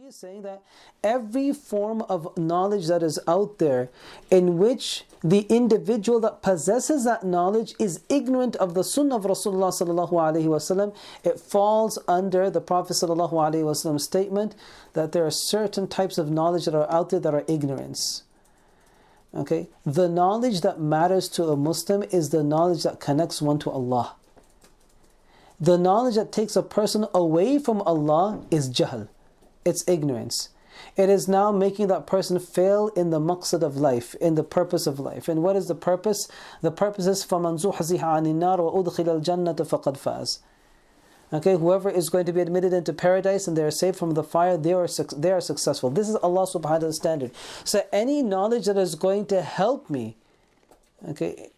is saying that every form of knowledge that is out there in which the individual that possesses that knowledge is ignorant of the sunnah of Rasulullah sallallahu alaihi wasallam, it falls under the Prophet sallallahu alaihi wasallam's statement that there are certain types of knowledge that are out there that are ignorance. Okay, the knowledge that matters to a Muslim is the knowledge that connects one to Allah. The knowledge that takes a person away from Allah is jahl. It's ignorance. It is now making that person fail in the maqsad of life, in the purpose of life. And what is the purpose? The purpose is فَمَنْ زُحْزِحَ عَنِ النَّارِ وَأُدْخِلَ الْجَنَّةَ فَقَدْ فَازَ. Okay, whoever is going to be admitted into paradise and they are saved from the fire, they are successful. This is Allah subhanahu wa ta'ala's standard. So any knowledge that is going to help me, okay,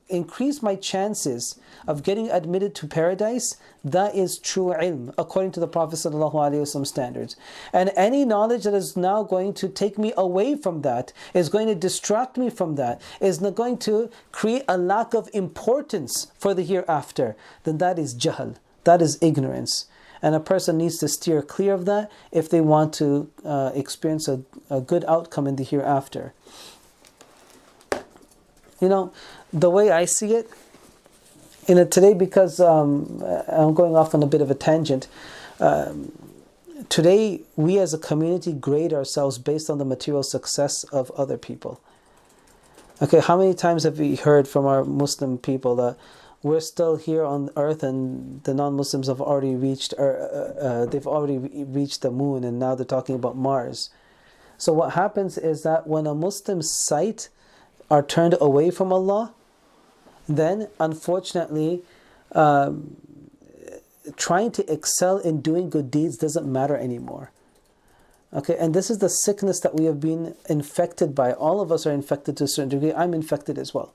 increase my chances of getting admitted to paradise, that is true ilm, according to the Prophet ﷺ standards. And any knowledge that is now going to take me away from that, is going to distract me from that, is not going to create a lack of importance for the hereafter, then that is jahl, that is ignorance. And a person needs to steer clear of that if they want to experience a good outcome in the hereafter. You know, the way I see it, today, because I'm going off on a bit of a tangent, today we as a community grade ourselves based on the material success of other people. Okay, how many times have we heard from our Muslim people that we're still here on earth and the non-Muslims have already reached, they've already reached the moon and now they're talking about Mars. So what happens is that when a Muslim's sight are turned away from Allah, then unfortunately trying to excel in doing good deeds doesn't matter anymore. Okay, and this is the sickness that we have been infected by. All of us are infected to a certain degree. I'm infected as well.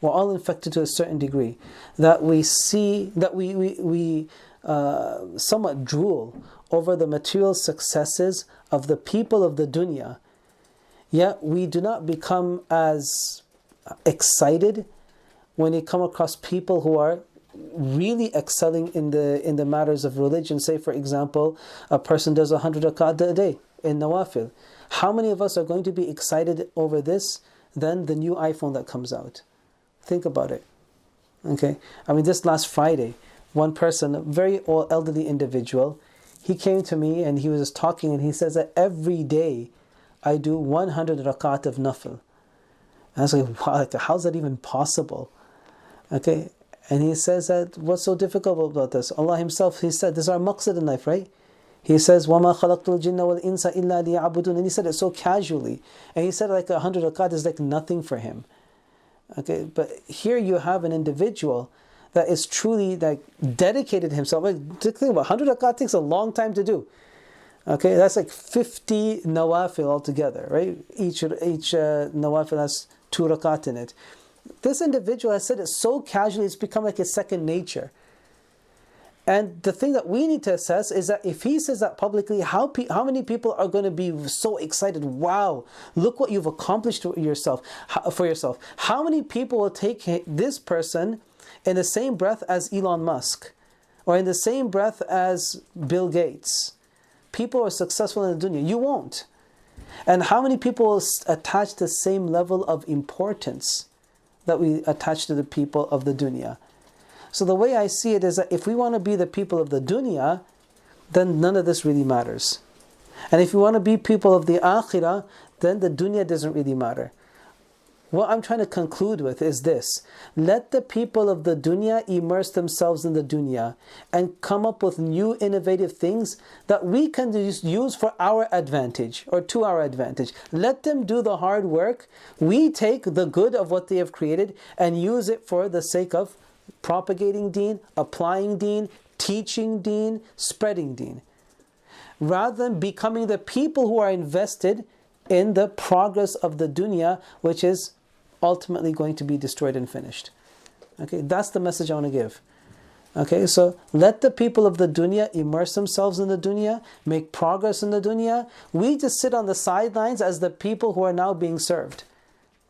We're all infected to a certain degree. That we see, that we somewhat drool over the material successes of the people of the dunya. Yet we do not become as excited when you come across people who are really excelling in the matters of religion. Say, for example, a person does 100 rakat a day in nawafil. How many of us are going to be excited over this than the new iPhone that comes out? Think about it. Okay, I mean, this last Friday, one person, a very old elderly individual, he came to me and he was just talking and he says that every day I do 100 rakat of nafil. And I was like, wow, how's that even possible? Okay, and he says that, what's so difficult about this? Allah Himself, He said, this is our maqsad in life, right? He says, وَمَا خَلَقْتُ الْجِنَّ وَالْإِنسَ إِلَّا لِيَعْبُدُونَ. And he said it so casually. And he said like 100 rakat is like nothing for him. Okay, but here you have an individual that is truly like dedicated himself. Like, think about 100 rakat takes a long time to do. Okay, that's like 50 nawafil altogether, right? Each nawafil has 2 rakat in it. This individual has said it so casually, it's become like his second nature. And the thing that we need to assess is that if he says that publicly, how many people are going to be so excited? Wow, look what you've accomplished for yourself. How many people will take this person in the same breath as Elon Musk, or in the same breath as Bill Gates? People are successful in the dunya. You won't. And how many people will attach the same level of importance that we attach to the people of the dunya? So the way I see it is that if we want to be the people of the dunya, then none of this really matters. And if we want to be people of the akhirah, then the dunya doesn't really matter. What I'm trying to conclude with is this: let the people of the dunya immerse themselves in the dunya and come up with new innovative things that we can use for our advantage or to our advantage. Let them do the hard work. We take the good of what they have created and use it for the sake of propagating deen, applying deen, teaching deen, spreading deen. Rather than becoming the people who are invested in the progress of the dunya, which is ultimately going to be destroyed and finished. Okay, that's the message I want to give. Okay, so let the people of the dunya immerse themselves in the dunya, make progress in the dunya. We just sit on the sidelines as the people who are now being served.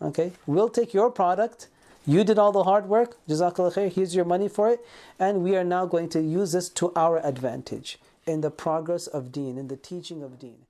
Okay, we'll take your product, you did all the hard work, Jazakallah khair, here's your money for it, and we are now going to use this to our advantage. in the progress of deen, in the teaching of deen.